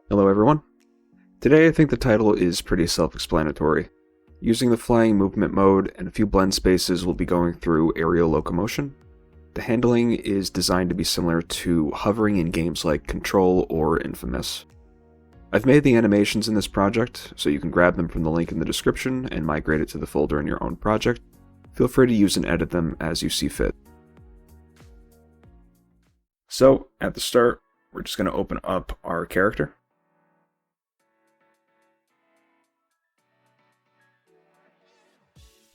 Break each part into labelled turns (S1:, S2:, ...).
S1: Hello everyone. Today I think the title is pretty self-explanatory. Using the flying movement mode and a few blend spaces, we'll be going through aerial locomotion. The handling is designed to be similar to hovering in games like Control or Infamous. I've made the animations in this project, so you can grab them from the link in the description and migrate it to the folder in your own project. Feel free to use and edit them as you see fit. So, at the start, we're just going to open up our character.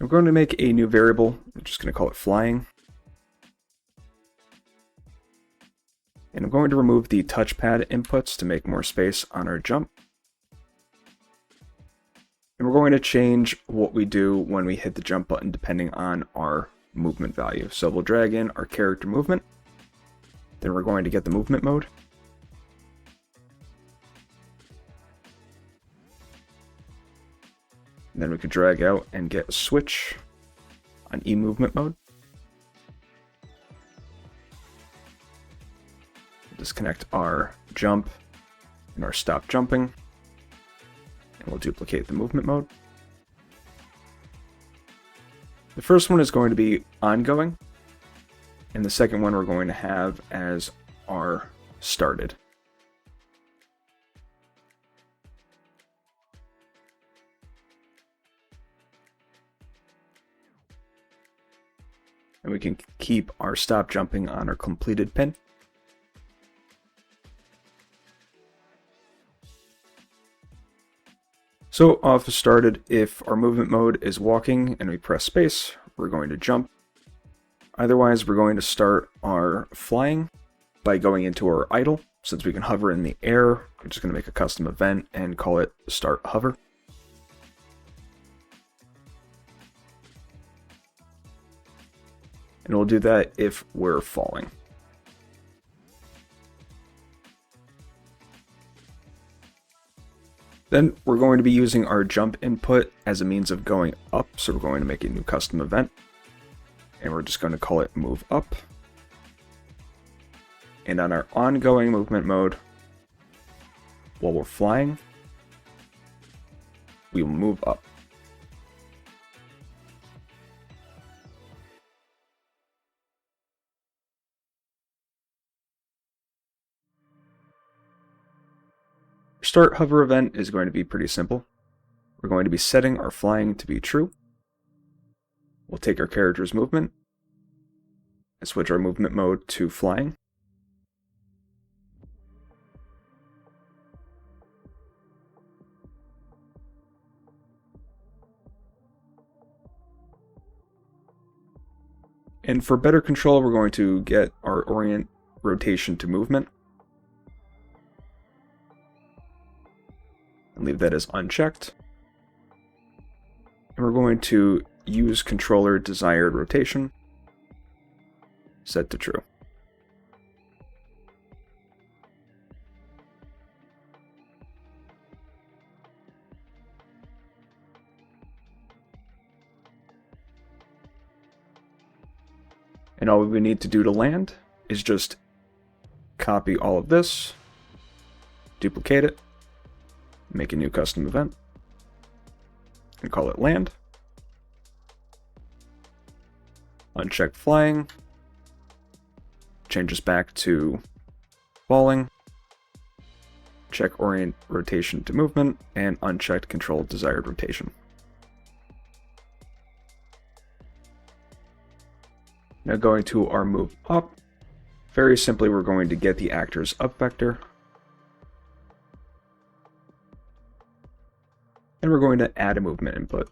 S1: I'm going to make a new variable. I'm just going to call it flying. And I'm going to remove the touchpad inputs to make more space on our jump. And we're going to change what we do when we hit the jump button depending on our movement value. So we'll drag in our character movement. Then we're going to get the movement mode. And then we could drag out and get a switch on E movement mode. Disconnect our jump and our stop jumping. And we'll duplicate the movement mode. The first one is going to be ongoing. And the second one we're going to have as our started. And we can keep our stop jumping on our completed pin. So off started, if our movement mode is walking and we press space, we're going to jump. Otherwise, we're going to start our flying by going into our idle. Since we can hover in the air, we're just going to make a custom event and call it start hover. And we'll do that if we're falling. Then we're going to be using our jump input as a means of going up, so we're going to make a new custom event. And we're just going to call it move up. And on our ongoing movement mode, while we're flying, we will move up. Start hover event is going to be pretty simple. We're going to be setting our flying to be true. We'll take our character's movement and switch our movement mode to flying. And for better control, we're going to get our orient rotation to movement. And leave that as unchecked. And we're going to use controller desired rotation, set to true. And all we need to do to land is just copy all of this, duplicate it, make a new custom event, and call it land. Uncheck flying, change us back to falling, check orient rotation to movement, and unchecked control desired rotation. Now going to our move up, very simply we're going to get the actor's up vector, and we're going to add a movement input.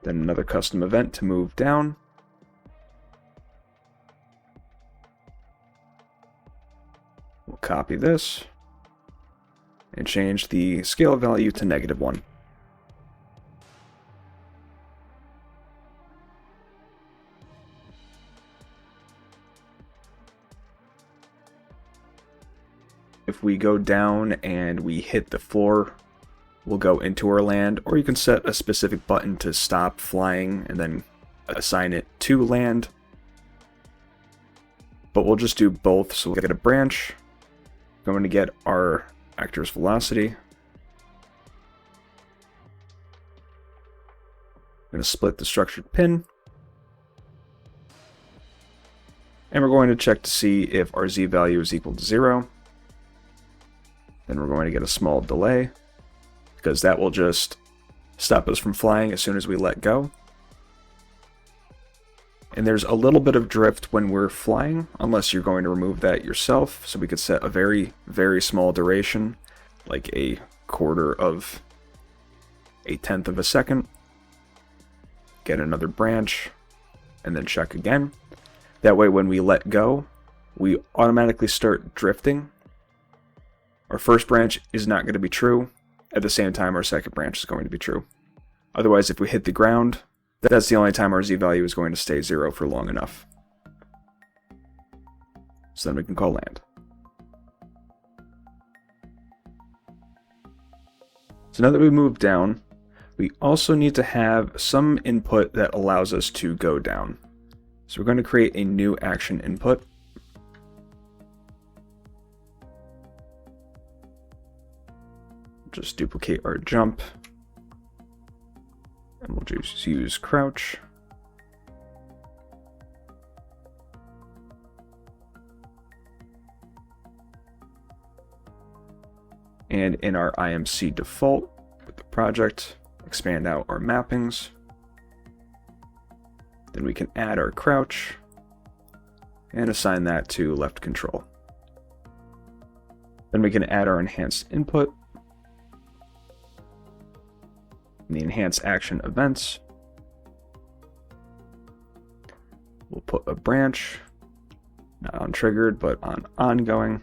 S1: Then another custom event to move down. We'll copy this and change the scale value to -1. If we go down and we hit the floor, we'll go into our land, or you can set a specific button to stop flying and then assign it to land, but we'll just do both. So we'll get a branch, going to get our actor's velocity. I'm going to split the structured pin. And we're going to check to see if our z value is equal to 0. Then we're going to get a small delay, because that will just stop us from flying as soon as we let go. And there's a little bit of drift when we're flying, unless you're going to remove that yourself. So we could set a very, very small duration, like a quarter of a tenth of a second. Get another branch, and then check again. That way when we let go, we automatically start drifting. Our first branch is not going to be true. At the same time, our second branch is going to be true. Otherwise, if we hit the ground, that's the only time our z value is going to stay 0 for long enough. So then we can call land. So now that we've moved down, we also need to have some input that allows us to go down. So we're going to create a new action input. Just duplicate our jump. And we'll just use crouch. And in our IMC default with the project, expand out our mappings. Then we can add our crouch and assign that to left control. Then we can add our enhanced input. In the enhanced action events, we'll put a branch, not on triggered, but on ongoing,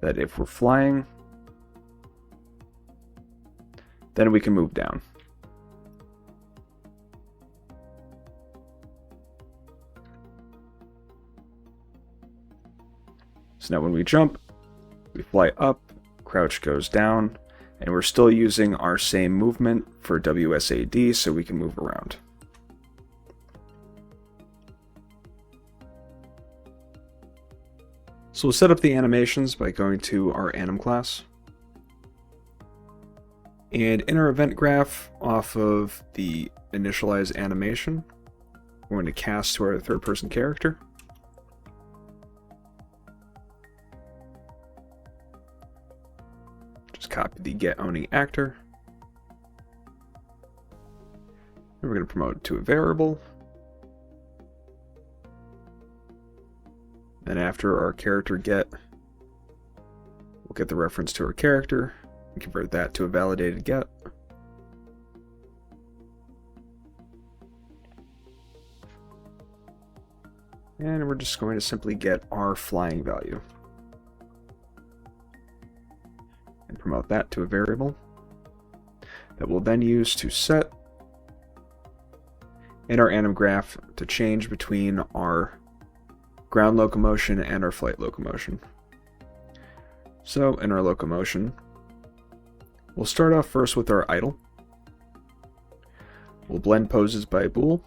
S1: that if we're flying, then we can move down. So now when we jump, we fly up, crouch goes down, and we're still using our same movement for WSAD so we can move around. So we'll set up the animations by going to our anim class. And in our event graph, off of the initialize animation, we're going to cast to our third person character. Just copy the get owning actor. And we're going to promote it to a variable. Then after our character get, we'll get the reference to our character and convert that to a validated get. And we're just going to simply get our flying value. And promote that to a variable that we'll then use to set in our anim graph to change between our ground locomotion and our flight locomotion. So in our locomotion, we'll start off first with our idle. We'll blend poses by bool.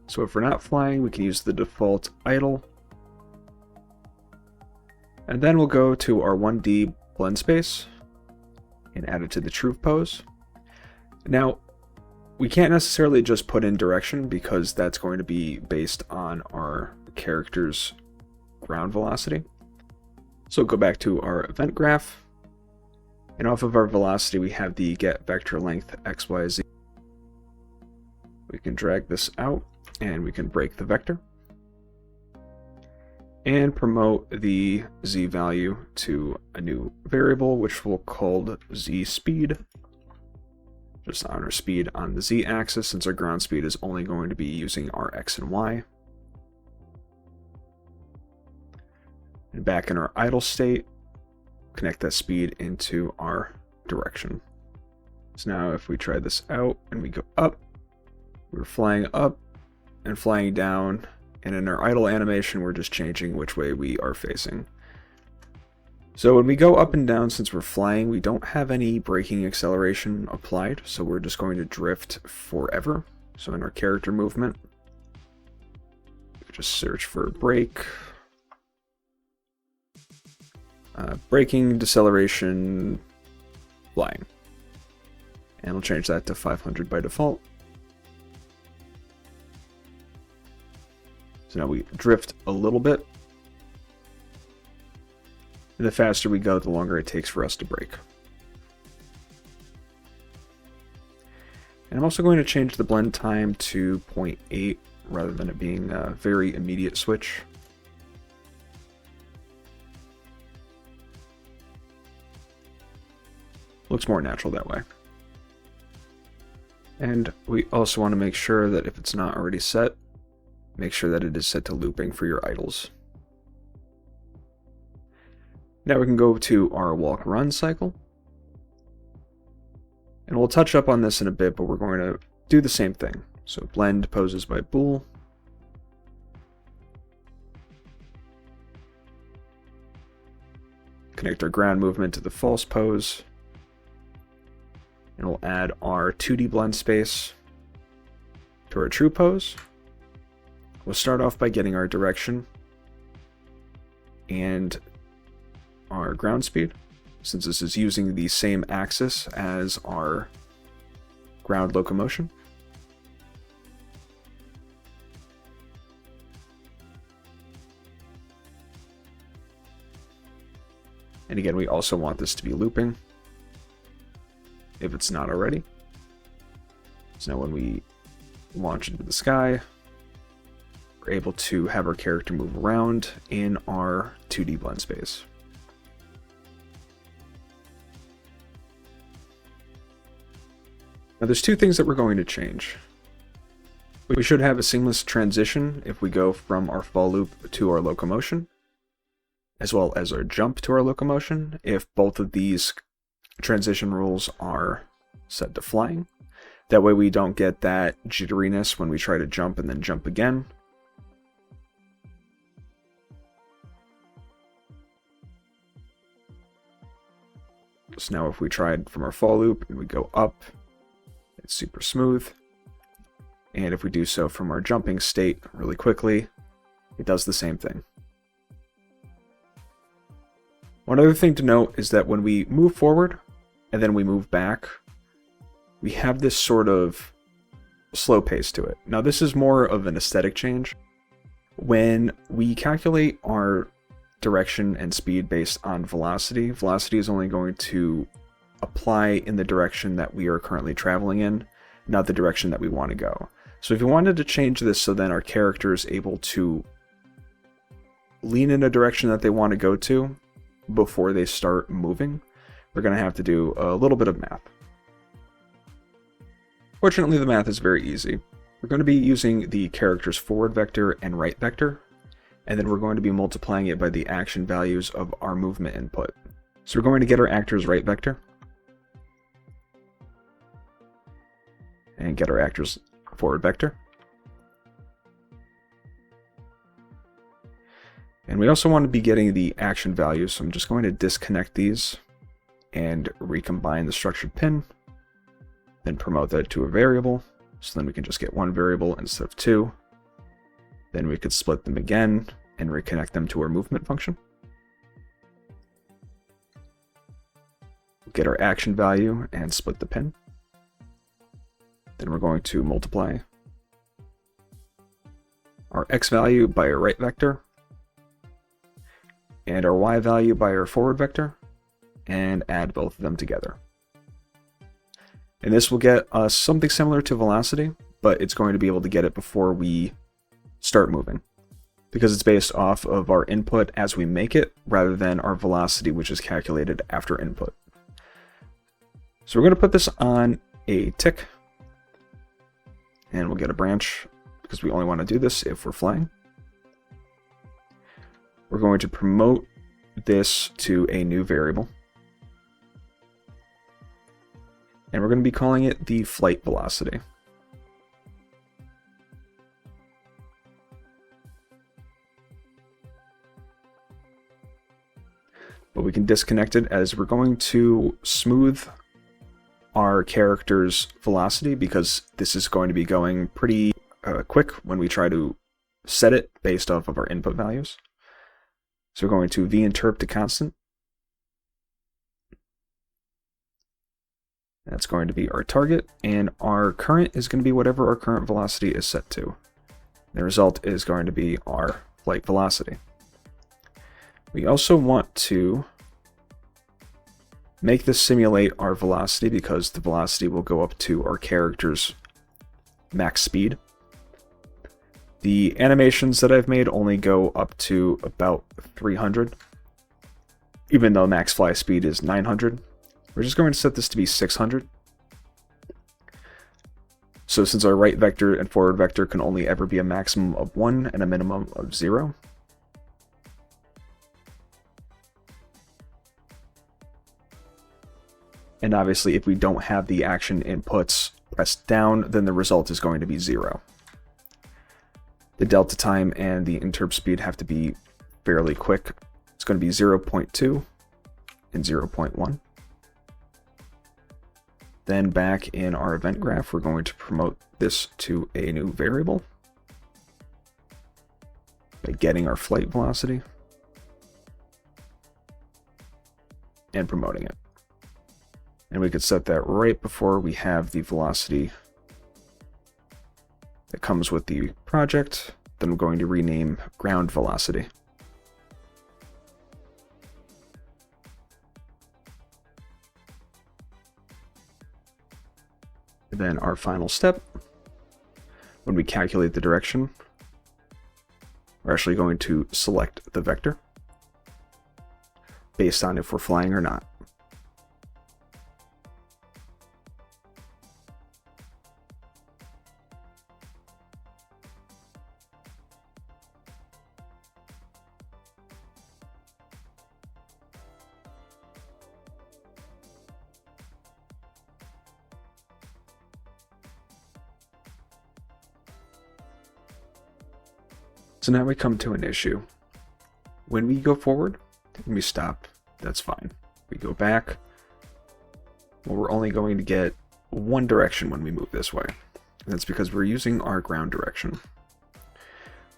S1: So if we're not flying, we can use the default idle. And then we'll go to our 1D blend space and add it to the truth pose. Now, we can't necessarily just put in direction because that's going to be based on our character's ground velocity. So go back to our event graph, and off of our velocity we have the get vector length XYZ. We can drag this out and we can break the vector and promote the z value to a new variable, which we'll call z speed. Just on our speed on the z axis, since our ground speed is only going to be using our x and y. And back in our idle state, connect that speed into our direction. So now if we try this out and we go up, we're flying up, and flying down, and in our idle animation we're just changing which way we are facing. So when we go up and down, since we're flying, we don't have any braking acceleration applied, so we're just going to drift forever. So in our character movement, just search for brake, braking, deceleration, flying. And we'll change that to 500 by default. So now we drift a little bit. And the faster we go, the longer it takes for us to brake. And I'm also going to change the blend time to 0.8 rather than it being a very immediate switch. Looks more natural that way. And we also want to make sure that if it's not already set, make sure that it is set to looping for your idles. Now we can go to our walk-run cycle. And we'll touch up on this in a bit, but we're going to do the same thing. So blend poses by bool. Connect our ground movement to the false pose. And we'll add our 2D blend space to our true pose. We'll start off by getting our direction and our ground speed, since this is using the same axis as our ground locomotion. And again, we also want this to be looping, if it's not already. So now when we launch into the sky, we're able to have our character move around in our 2D blend space. Now there's two things that we're going to change. We should have a seamless transition if we go from our fall loop to our locomotion, as well as our jump to our locomotion, if both of these transition rules are set to flying. That way we don't get that jitteriness when we try to jump and then jump again. So now if we tried from our fall loop and we go up, it's super smooth. And if we do so from our jumping state really quickly, it does the same thing. One other thing to note is that when we move forward and then we move back, we have this sort of slow pace to it. Now this is more of an aesthetic change. When we calculate our direction and speed based on velocity, velocity is only going to apply in the direction that we are currently traveling in, not the direction that we want to go. So if you wanted to change this so then our character is able to lean in a direction that they want to go to before they start moving, we're going to have to do a little bit of math. Fortunately, the math is very easy. We're going to be using the character's forward vector and right vector, and then we're going to be multiplying it by the action values of our movement input. So we're going to get our actor's right vector, and get our actor's forward vector. And we also want to be getting the action values, so I'm just going to disconnect these and recombine the structured pin, then promote that to a variable, so then we can just get one variable instead of two. Then we could split them again and reconnect them to our movement function. Get our action value and split the pin. Then we're going to multiply our x value by our right vector, and our y value by our forward vector, and add both of them together. And this will get us something similar to velocity, but it's going to be able to get it before we start moving, because it's based off of our input as we make it, rather than our velocity, which is calculated after input. So we're going to put this on a tick, and we'll get a branch, because we only want to do this if we're flying. We're going to promote this to a new variable, and we're going to be calling it the flight velocity. but we can disconnect it as we're going to smooth our character's velocity because this is going to be going pretty quick when we try to set it based off of our input values. So we're going to VInterp to constant. That's going to be our target, and our current is going to be whatever our current velocity is set to. The result is going to be our flight velocity. We also want to make this simulate our velocity because the velocity will go up to our character's max speed. The animations that I've made only go up to about 300, even though max fly speed is 900. We're just going to set this to be 600. So since our right vector and forward vector can only ever be a maximum of 1 and a minimum of 0, and obviously if we don't have the action inputs pressed down, then the result is going to be 0. The delta time and the interp speed have to be fairly quick. It's going to be 0.2 and 0.1. Then back in our event graph, we're going to promote this to a new variable by getting our flight velocity and promoting it. And we could set that right before we have the velocity that comes with the project. Then we're going to rename ground velocity. And then our final step, when we calculate the direction, we're actually going to select the vector based on if we're flying or not. So now we come to an issue. When we go forward and we stop, that's fine. We go back, well, we're only going to get one direction when we move this way. And that's because we're using our ground direction.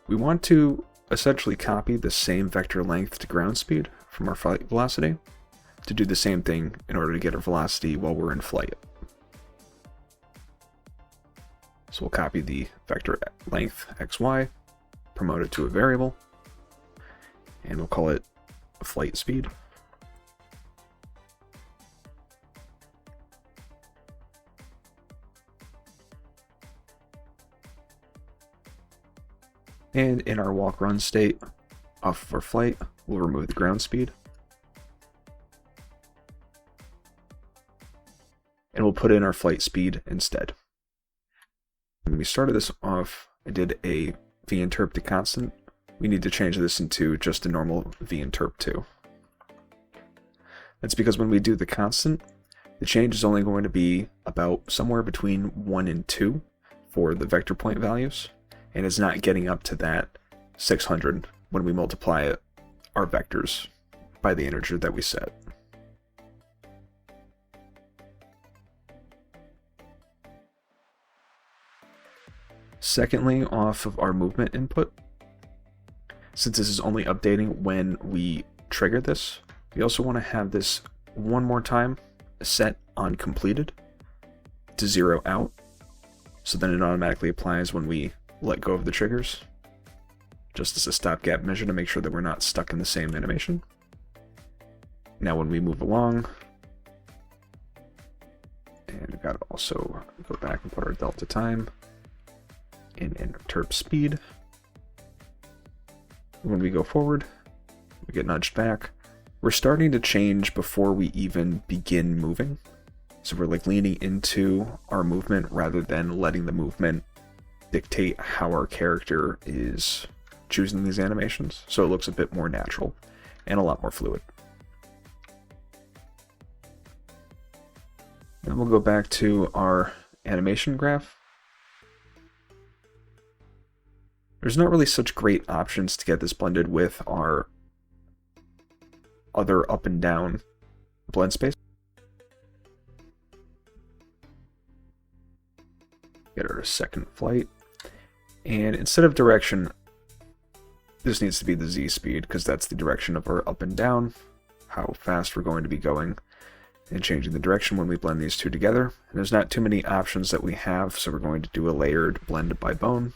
S1: We want to essentially copy the same vector length to ground speed from our flight velocity to do the same thing in order to get our velocity while we're in flight. So we'll copy the vector length xy, promote it to a variable, and we'll call it flight speed. And in our walk run state, off of our flight, we'll remove the ground speed. And we'll put in our flight speed instead. When we started this off, I did a VInterp to constant. We need to change this into just a normal VInterp too. That's because when we do the constant, the change is only going to be about somewhere between 1 and 2 for the vector point values, and it's not getting up to that 600 when we multiply our vectors by the integer that we set. Secondly, off of our movement input, since this is only updating when we trigger this, we also want to have this one more time set on completed to 0 out, so then it automatically applies when we let go of the triggers, just as a stopgap measure to make sure that we're not stuck in the same animation. Now when we move along, and we've got to also go back and put our delta time in interp speed. When we go forward, we get nudged back. We're starting to change before we even begin moving. So we're like leaning into our movement rather than letting the movement dictate how our character is choosing these animations. So it looks a bit more natural and a lot more fluid. Then we'll go back to our animation graph. There's not really such great options to get this blended with our other up and down blend space. Get our second flight. And instead of direction, this needs to be the Z speed, because that's the direction of our up and down, how fast we're going to be going, and changing the direction when we blend these two together. And there's not too many options that we have, so we're going to do a layered blend by bone.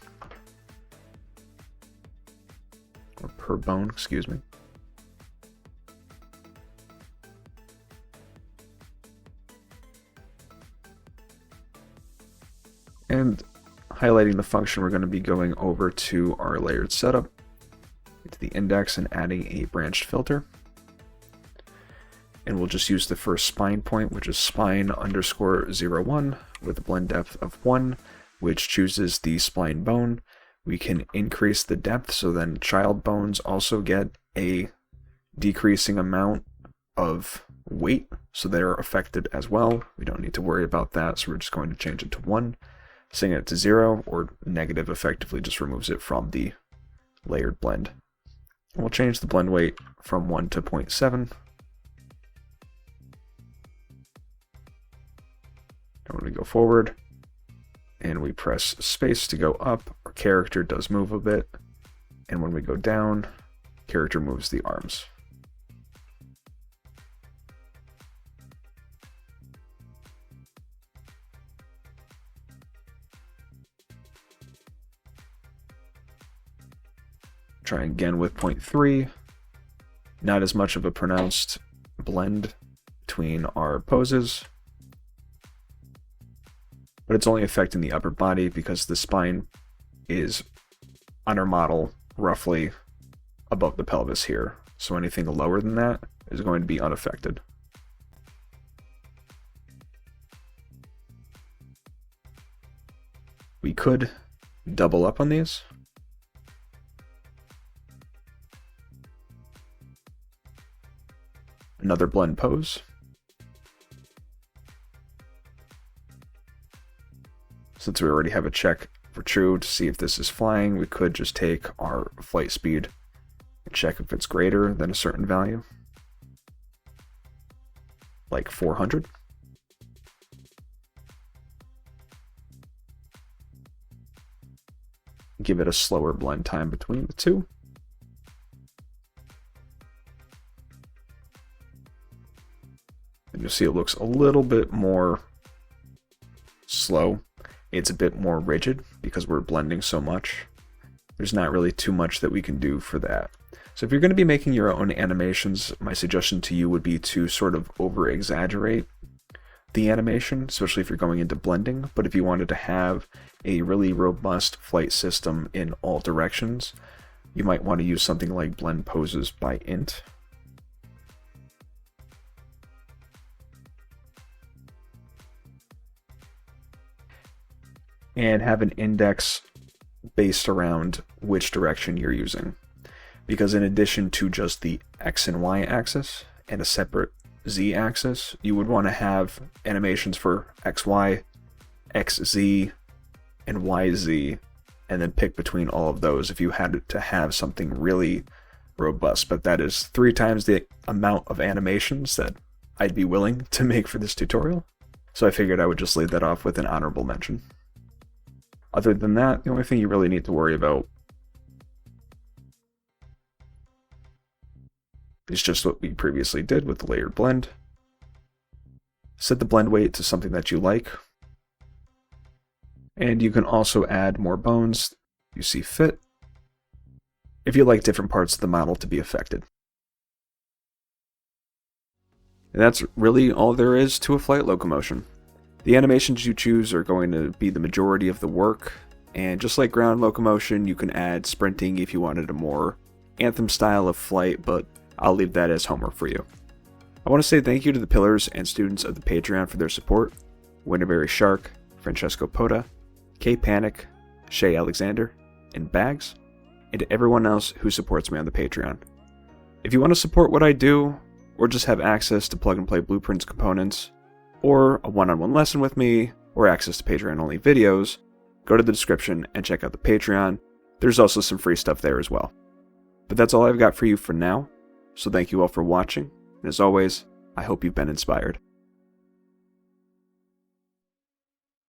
S1: Or per bone, excuse me. And highlighting the function, we're going to be going over to our layered setup, into the index, and adding a branched filter. And we'll just use the first spine point, which is spine underscore 01 with a blend depth of 1, which chooses the spline bone. We can increase the depth, so then child bones also get a decreasing amount of weight, so they're affected as well. We don't need to worry about that, so we're just going to change it to 1. Setting it to 0 or negative effectively just removes it from the layered blend. And we'll change the blend weight from 1 to 0.7. And when we go forward and we press space to go up, our character does move a bit. And when we go down, character moves the arms. Try again with 0.3. Not as much of a pronounced blend between our poses, but it's only affecting the upper body because the spine is on our model roughly above the pelvis here. So anything lower than that is going to be unaffected. We could double up on these. Another blend pose. Since we already have a check for true to see if this is flying, we could just take our flight speed and check if it's greater than a certain value, like 400. Give it a slower blend time between the two. And you'll see it looks a little bit more slow. It's a bit more rigid because we're blending so much. There's not really too much that we can do for that. So if you're going to be making your own animations, my suggestion to you would be to sort of over-exaggerate the animation, especially if you're going into blending. But if you wanted to have a really robust flight system in all directions, you might want to use something like blend poses by int. And have an index based around which direction you're using. Because in addition to just the X and Y axis and a separate Z axis, you would want to have animations for XY, XZ, and YZ, and then pick between all of those if you had to have something really robust. But that is 3 times the amount of animations that I'd be willing to make for this tutorial. So I figured I would just leave that off with an honorable mention. Other than that, the only thing you really need to worry about is just what we previously did with the layered blend. Set the blend weight to something that you like. And you can also add more bones you see fit if you like different parts of the model to be affected. And that's really all there is to a flight locomotion. The animations you choose are going to be the majority of the work, and just like ground locomotion, you can add sprinting if you wanted a more anthem style of flight, but I'll leave that as homework for you. I want to say thank you to the pillars and students of the Patreon for their support: Winterberry Shark, Francesco Pota, Kay Panic, Shay Alexander, and Bags, and to everyone else who supports me on the Patreon. If you want to support what I do, or just have access to plug-and-play blueprints components, or a one-on-one lesson with me, or access to Patreon-only videos, go to the description and check out the Patreon. There's also some free stuff there as well. But that's all I've got for you for now. So thank you all for watching, and as always, I hope you've been inspired.